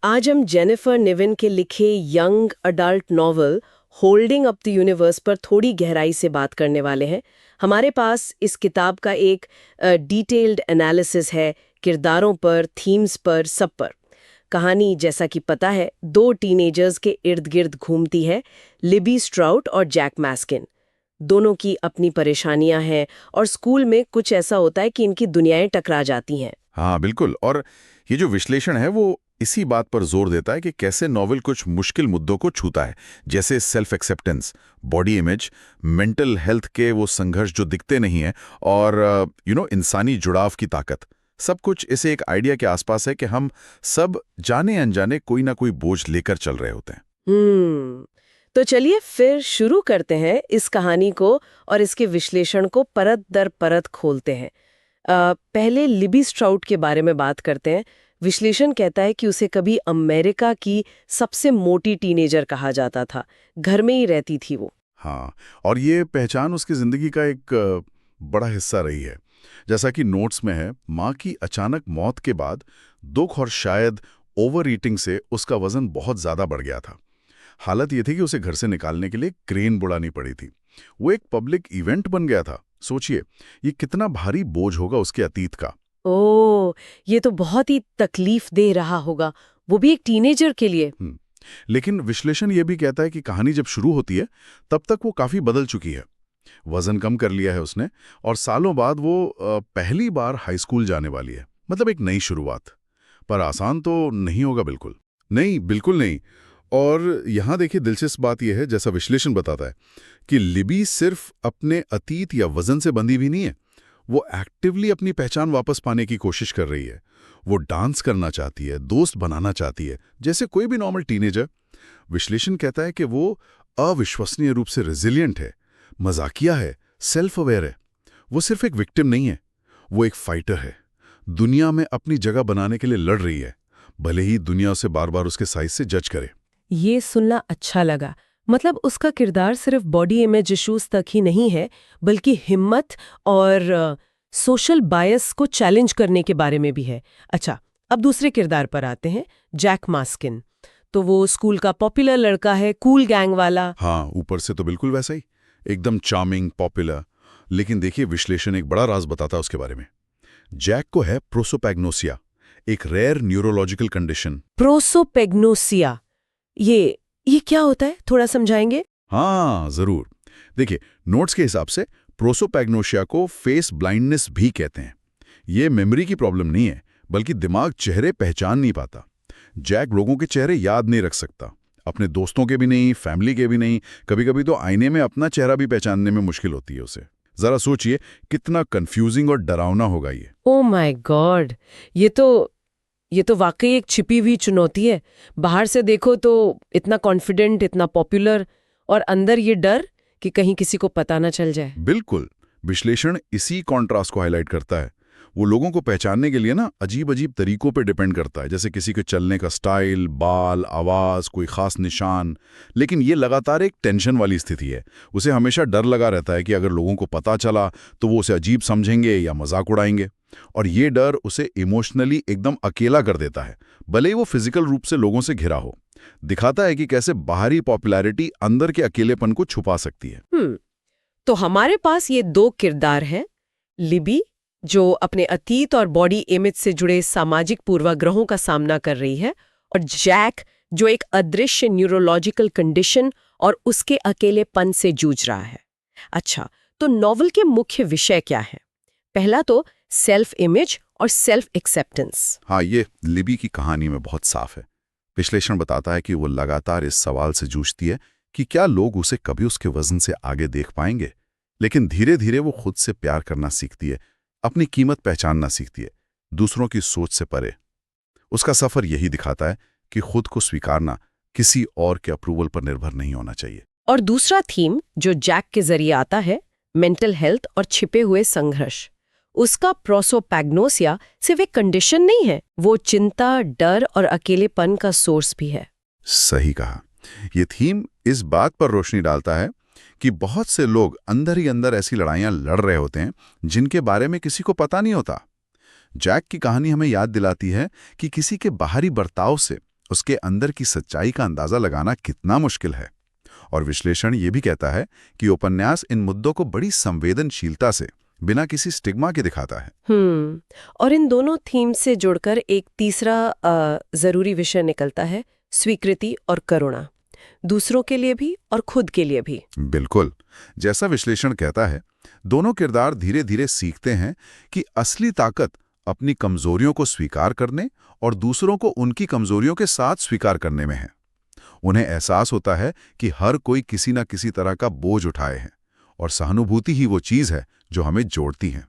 आज हम जेनिफर निवन के लिखे young adult novel holding up the universe पर थोड़ी गहराई से बात करने वाले हैं। हमारे पास इस किताब का एक डिटेल्ड एनालिसिस है, किरदारों पर, थीम्स पर, सब पर। कहानी जैसा कि पता है, दो टीनेजर्स के इर्द गिर्द घूमती है, लिबी स्ट्राउट और जैक मैस्किन। दोनों की अपनी परेशानियां हैं और स्कूल में कुछ ऐसा होता है कि इनकी दुनियाएं टकरा जाती हैं। हाँ बिल्कुल। और ये जो विश्लेषण है वो इसी बात पर जोर देता है कि कैसे नॉवेल कुछ मुश्किल मुद्दों को छूता है, जैसे self acceptance, body image, mental health के वो संघर्ष जो दिखते नहीं है, और इंसानी जुड़ाव की ताकत। सब कुछ इसे एक आइडिया के आसपास है कि हम सब जाने अनजाने कोई ना कोई बोझ लेकर चल रहे होते हैं। तो चलिए फिर शुरू करते हैं इस कहानी को और इसके विश्लेषण को परत दर परत खोलते हैं। पहले लिबी स्ट्राउट के बारे में बात करते हैं। विश्लेषण कहता है कि उसे कभी अमेरिका की सबसे मोटी टीनेजर कहा जाता था, घर में ही रहती थी वो। हाँ, और ये पहचान उसकी जिंदगी का एक बड़ा हिस्सा रही है। जैसा कि नोट्स में है, माँ की अचानक मौत के बाद दुख और शायद ओवर ईटिंग से उसका वजन बहुत ज्यादा बढ़ गया था। हालत ये थी कि उसे घर से निकालने के लिए क्रेन बुलानी पड़ी थी। वो एक पब्लिक इवेंट बन गया था। सोचिए, ये कितना भारी बोझ होगा उसके अतीत का। ओह, ये तो बहुत ही तकलीफ दे रहा होगा, वो भी एक टीनेजर के लिए। लेकिन विश्लेषण ये भी कहता है कि कहानी जब शुरू होती है तब तक वो काफी बदल चुकी है। वजन कम कर लिया है उसने, और सालों बाद वो पहली बार हाई स्कूल जाने वाली है। मतलब एक नई शुरुआत। पर आसान तो नहीं होगा, बिल्कुल नहीं, बिल्कुल नहीं। और यहाँ देखिए, दिलचस्प बात यह है, जैसा विश्लेषण बताता है, कि लिबी सिर्फ अपने अतीत या वजन से बंधी भी नहीं है। वो एक्टिवली अपनी पहचान वापस पाने की कोशिश कर रही है। वो डांस करना चाहती है, दोस्त बनाना चाहती है, जैसे कोई भी नॉर्मल टीनेजर। विश्लेषण कहता है कि वो अविश्वसनीय रूप से रेजिलिएंट है, मजाकिया है, सेल्फ अवेयर है। वो सिर्फ एक विक्टिम नहीं है, वो एक फाइटर है। दुनिया में अपनी जगह बनाने के लिए लड़ रही है, भले ही दुनिया उसे बार बार उसके साइज से जज करे। ये सुनना अच्छा लगा। मतलब उसका किरदार सिर्फ बॉडी इमेज इश्यूज तक ही नहीं है, बल्कि हिम्मत और सोशल बायस को चैलेंज करने के बारे में भी है। अच्छा, अब दूसरे किरदार पर आते हैं, जैक मास्किन। तो वो स्कूल का पॉपुलर लड़का है, कूल गैंग वाला। हाँ, ऊपर से तो बिल्कुल वैसा ही, एकदम चार्मिंग, पॉपुलर। लेकिन देखिए, विश्लेषण एक बड़ा राज बताता है उसके बारे में। जैक को है प्रोसोपैग्नोसिया, एक रेयर न्यूरोलॉजिकल कंडीशन। प्रोसोपेग्नोसिया, ये क्या होता है, थोड़ा समझाएंगे? हाँ जरूर। देखिए, नोट्स के हिसाब से प्रोसोपैग्नोसिया को फेस ब्लाइंडनेस भी कहते हैं। ये मेमोरी की प्रॉब्लम नहीं है, बल्कि दिमाग चेहरे पहचान नहीं पाता। जैक लोगों के चेहरे याद नहीं रख सकता, अपने दोस्तों के भी नहीं, फैमिली के भी नहीं। कभी कभी तो आईने में अपना चेहरा भी पहचानने में मुश्किल होती है उसे। जरा सोचिए, कितना कंफ्यूजिंग और डरावना होगा ये। ओ माय गॉड, ये तो वाकई एक छिपी हुई चुनौती है। बाहर से देखो तो इतना कॉन्फिडेंट, इतना पॉपुलर, और अंदर ये डर कि कहीं किसी को पता ना चल जाए। बिल्कुल, विश्लेषण इसी कॉन्ट्रास्ट को हाईलाइट करता है। वो लोगों को पहचानने के लिए ना अजीब अजीब तरीकों पे डिपेंड करता है, जैसे किसी के चलने का स्टाइल, बाल, आवाज, कोई खास निशान। लेकिन ये लगातार एक टेंशन वाली स्थिति है। उसे हमेशा डर लगा रहता है कि अगर लोगों को पता चला तो वो उसे अजीब समझेंगे या मजाक उड़ाएंगे। और ये डर उसे इमोशनली एकदम अकेला कर देता है, भले ही वो फिजिकल रूप से लोगों से घिरा हो। दिखाता है कि कैसे बाहरी पॉपुलैरिटी अंदर के अकेलेपन को छुपा सकती है। तो हमारे पास ये दो किरदार हैं, लिबी जो अपने अतीत और बॉडी इमेज से जुड़े सामाजिक पूर्वाग्रहों का सामना कर रही है, और जैक जो एक अदृश्य न्यूरोलॉजिकल कंडीशन और उसके अकेलेपन से जूझ रहा है। अच्छा, तो नॉवल के मुख्य विषय क्या हैं? पहला तो सेल्फ इमेज और सेल्फ एक्सेप्टेंस। हाँ, ये लिबी की कहानी में बहुत साफ है। विश्लेषण बताता है कि वो लगातार इस सवाल से जूझती है कि क्या लोग उसे कभी उसके वजन से आगे देख पाएंगे। लेकिन धीरे धीरे वो खुद से प्यार करना सीखती है, अपनी कीमत पहचानना सीखती है, दूसरों की सोच से परे। उसका सफर यही दिखाता है कि खुद को स्वीकारना किसी और के अप्रूवल पर निर्भर नहीं होना चाहिए। और दूसरा थीम जो जैक के जरिए आता है, मेंटल हेल्थ और छिपे हुए संघर्ष। उसका प्रोसोपैग्नोसिया सिर्फ एक कंडीशन नहीं है, वो चिंता, डर और अकेलेपन का सोर्स भी है। सही कहा। ये थीम इस बात पर रोशनी डालता है कि बहुत से लोग अंदर ही अंदर ऐसी लड़ाइयां लड़ रहे होते हैं जिनके बारे में किसी को पता नहीं होता। जैक की कहानी हमें याद दिलाती है कि किसी के बाहरी बर्ताव से उसके अंदर की सच्चाई का अंदाजा लगाना कितना मुश्किल है। और विश्लेषण ये भी कहता है कि उपन्यास इन मुद्दों को बड़ी संवेदनशीलता से, बिना किसी स्टिग्मा के दिखाता है। और इन दोनों थीम से जुड़कर एक तीसरा जरूरी विषय निकलता है, स्वीकृति और करुणा, दूसरों के लिए भी और खुद के लिए भी। बिल्कुल, जैसा विश्लेषण कहता है, दोनों किरदार धीरे धीरे सीखते हैं कि असली ताकत अपनी कमजोरियों को स्वीकार करने और दूसरों को उनकी कमजोरियों के साथ स्वीकार करने में है। उन्हें एहसास होता है कि हर कोई किसी न किसी तरह का बोझ उठाए हैं, और सहानुभूति ही वो चीज है जो हमें जोड़ती है।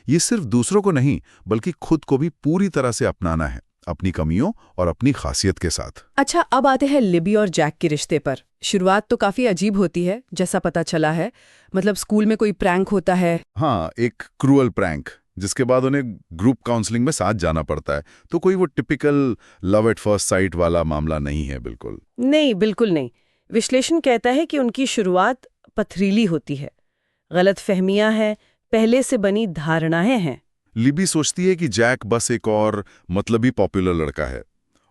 ये सिर्फ दूसरों को नहीं, बल्कि खुद को भी पूरी तरह से अपनाना है, अपनी कमियों और अपनी खासियत के साथ। अच्छा, अब आते हैं लिबी और जैक के रिश्ते पर। शुरुआत तो काफी अजीब होती है, जैसा पता चला है। मतलब स्कूल में कोई प्रैंक होता है। हाँ, एक क्रूअल प्रैंक, जिसके बाद उन्हें ग्रुप काउंसलिंग में साथ जाना पड़ता है। तो कोई वो typical love at first sight वाला मामला नहीं है। बिल्कुल नहीं। विश्लेषण कहता है कि उनकी शुरुआत पथरीली होती है, गलतफहमियां हैं, पहले से बनी धारणाएं हैं। लिबी सोचती है कि जैक बस एक और मतलबी पॉपुलर लड़का है,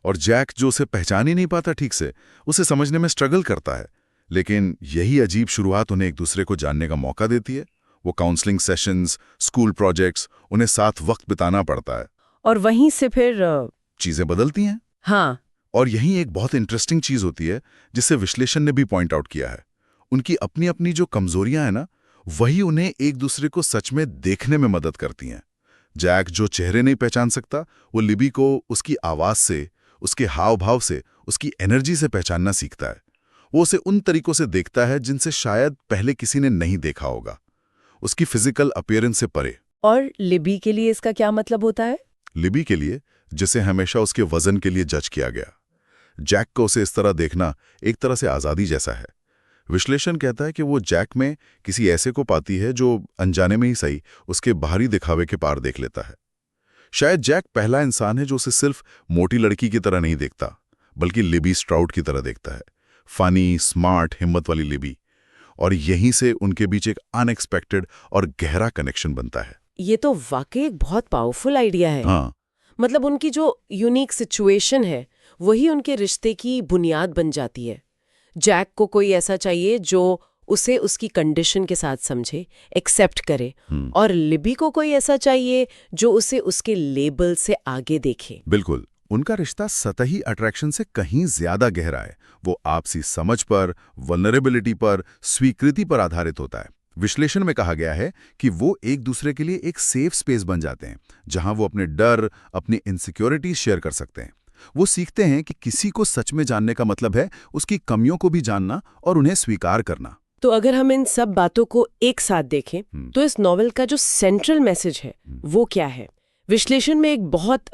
और जैक जो उसे पहचान ही नहीं पाता ठीक से, उसे समझने में स्ट्रगल करता है। लेकिन यही अजीब शुरुआत उन्हें एक दूसरे को जानने का मौका देती है। वो काउंसलिंग सेशंस, स्कूल प्रोजेक्ट्स, उन्हें साथ वक्त बिताना पड़ता है, और वहीं से फिर चीजें बदलती हैं। हाँ, और यही एक बहुत इंटरेस्टिंग चीज होती है, जिसे विश्लेषण ने भी पॉइंट आउट किया है। उनकी अपनी अपनी जो कमजोरियां हैं ना, वही उन्हें एक दूसरे को सच में देखने में मदद करती हैं। जैक जो चेहरे नहीं पहचान सकता, वो लिबी को उसकी आवाज से, उसके हाव भाव से, उसकी एनर्जी से पहचानना सीखता है। वो उसे उन तरीकों से देखता है जिनसे शायद पहले किसी ने नहीं देखा होगा, उसकी फिजिकल अपीयरेंस से परे। और लिबी के लिए इसका क्या मतलब होता है? लिबी के लिए, जिसे हमेशा उसके वजन के लिए जज किया गया, जैक को उसे इस तरह देखना एक तरह से आज़ादी जैसा है। विश्लेषण कहता है कि वो जैक में किसी ऐसे को पाती है जो अनजाने में ही सही उसके बाहरी दिखावे के पार देख लेता है। शायद जैक पहला इंसान है जो उसे सिर्फ मोटी लड़की की तरह नहीं देखता, बल्कि लिबी स्ट्राउड की तरह देखता है। फनी, स्मार्ट, हिम्मत वाली लिबी। और यहीं से उनके बीच एक अनएक्सपेक्टेड और गहरा कनेक्शन बनता है। ये तो वाकई एक बहुत पावरफुल आइडिया है। हाँ, मतलब उनकी जो यूनिक सिचुएशन है, वही उनके रिश्ते की बुनियाद बन जाती है। जैक को कोई ऐसा चाहिए जो उसे उसकी कंडीशन के साथ समझे, एक्सेप्ट करे, और लिबी को कोई ऐसा चाहिए जो उसे उसके लेबल से आगे देखे। बिल्कुल। उनका रिश्ता सतही अट्रैक्शन से कहीं ज्यादा गहरा है। वो आपसी समझ पर, वल्नरेबिलिटी पर, स्वीकृति पर आधारित होता है। विश्लेषण में कहा गया है कि वो एक दूसरे के लिए एक सेफ स्पेस बन जाते हैं, जहां वो अपने डर, अपनी इनसिक्योरिटीज शेयर कर सकते हैं। वो सीखते हैं कि किसी को सच में जानने का मतलब है उसकी कमियों को भी जानना और उन्हें स्वीकार करना। तो अगर हम इन सब बातों को एक साथ देखें, तो इस नॉवेल का जो सेंट्रल मैसेज है वो क्या है? विश्लेषण में एक बहुत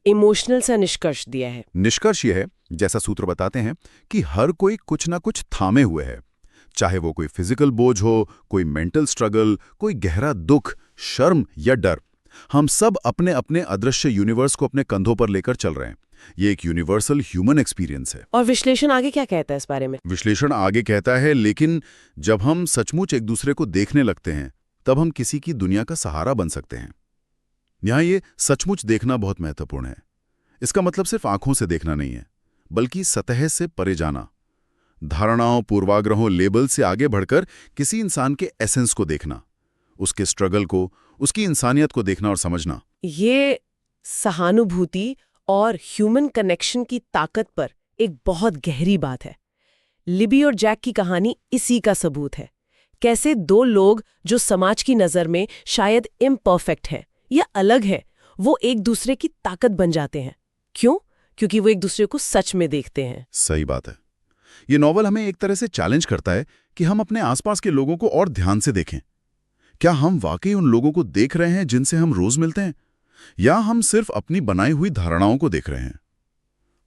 इमोशनल सा निष्कर्ष दिया है। निष्कर्ष यह है, जैसा सूत्र बताते हैं, कि हर कोई कुछ ना कुछ थामे हुए है। चाहे वो कोई फिजिकल बोझ हो, कोई मेंटल स्ट्रगल, कोई गहरा दुख, शर्म या डर, हम सब अपने अपने अदृश्य यूनिवर्स को अपने कंधों पर लेकर चल रहे हैं। ये एक यूनिवर्सल ह्यूमन एक्सपीरियंस है। और विश्लेषण आगे क्या कहता है इस बारे में? विश्लेषण आगे कहता है, लेकिन जब हम सचमुच एक दूसरे को देखने लगते हैं, तब हम किसी की दुनिया का सहारा बन सकते हैं। यहां ये सचमुच देखना बहुत महत्वपूर्ण है। इसका मतलब सिर्फ आंखों से देखना नहीं है, बल्कि सतह से परे जाना, धारणाओं, पूर्वाग्रहों, लेबल से आगे बढ़कर किसी इंसान के एसेंस को देखना, उसके स्ट्रगल को, उसकी इंसानियत को देखना और समझना। ये सहानुभूति और ह्यूमन कनेक्शन की ताकत पर एक बहुत गहरी बात है। लिबी और जैक की कहानी इसी का सबूत है। कैसे दो लोग जो समाज की नज़र में शायद इम्परफेक्ट हैं या अलग है, वो एक दूसरे की ताकत बन जाते हैं। क्यों? क्योंकि वो एक दूसरे को सच में देखते हैं। सही बात है। ये नॉवल हमें एक तरह से चैलेंज करता है कि हम अपने आसपास के लोगों को और ध्यान से देखें। क्या हम वाकई उन लोगों को देख रहे हैं जिनसे हम रोज मिलते हैं, या हम सिर्फ अपनी बनाई हुई धारणाओं को देख रहे हैं?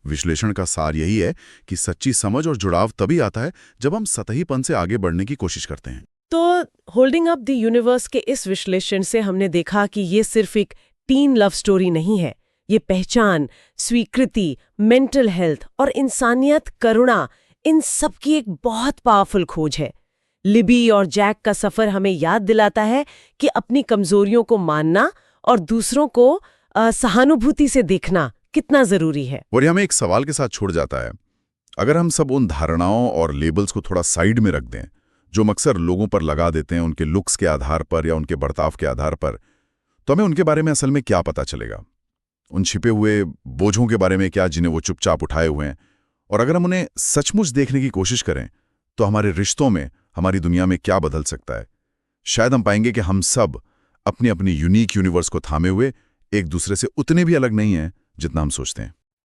विश्लेषण का सार यही है कि सच्ची समझ और जुड़ाव तभी आता है जब हम सतहीपन से आगे बढ़ने की कोशिश करते हैं। तो होल्डिंग अप द यूनिवर्स के इस विश्लेषण से हमने देखा कि ये सिर्फ एक टीन लव स्टोरी नहीं है। ये पहचान, स्वीकृति, मेंटल हेल्थ और इंसानियत, करुणा, इन सब की एक बहुत पावरफुल खोज है। लिबी और जैक का सफर हमें याद दिलाता है कि अपनी कमजोरियों को मानना और दूसरों को सहानुभूति से देखना कितना जरूरी है। और ये हमें एक सवाल के साथ छोड़ जाता है। अगर हम सब उन धारणाओं और लेबल्स को थोड़ा साइड में रख दें जो हम अक्सर लोगों पर लगा देते हैं उनके लुक्स के आधार पर या उनके बर्ताव के आधार पर, तो हमें उनके बारे में असल में क्या पता चलेगा? उन छिपे हुए बोझों के बारे में क्या जिन्हें वो चुपचाप उठाए हुए हैं? और अगर हम उन्हें सचमुच देखने की कोशिश करें तो हमारे रिश्तों में, हमारी दुनिया में क्या बदल सकता है? शायद हम पाएंगे कि हम सब अपनी अपनी यूनिक यूनिवर्स को थामे हुए एक दूसरे से उतने भी अलग नहीं हैं जितना हम सोचते हैं।